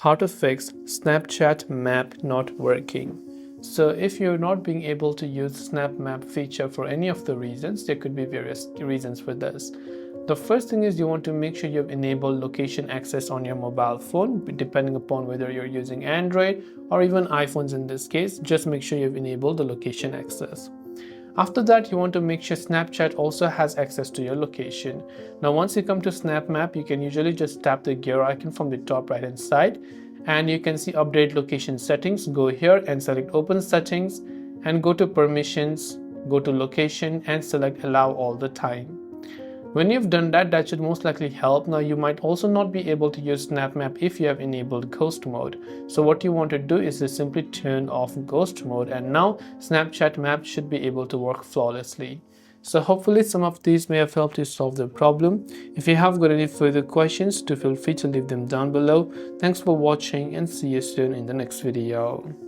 How to fix Snapchat map not working. So if you're not being able to use Snap Map feature for any of the reasons, there could be various reasons for this. The first thing is you want to make sure you've enabled location access on your mobile phone, depending upon whether you're using Android or even iPhones in this case. Just make sure you've enabled the location access. After that, you want to make sure Snapchat also has access to your location. Now, once you come to Snap Map, you can usually just tap the gear icon from the top right hand side and you can see update location settings. Go here and select open settings and go to permissions, go to location and select allow all the time. When you've done that, that should most likely help. Now you might also not be able to use Snap Map if you have enabled ghost mode. So what you want to do is to simply turn off ghost mode and now Snapchat Map should be able to work flawlessly. So hopefully some of these may have helped you solve the problem. If you have got any further questions, do feel free to leave them down below. Thanks for watching and see you soon in the next video.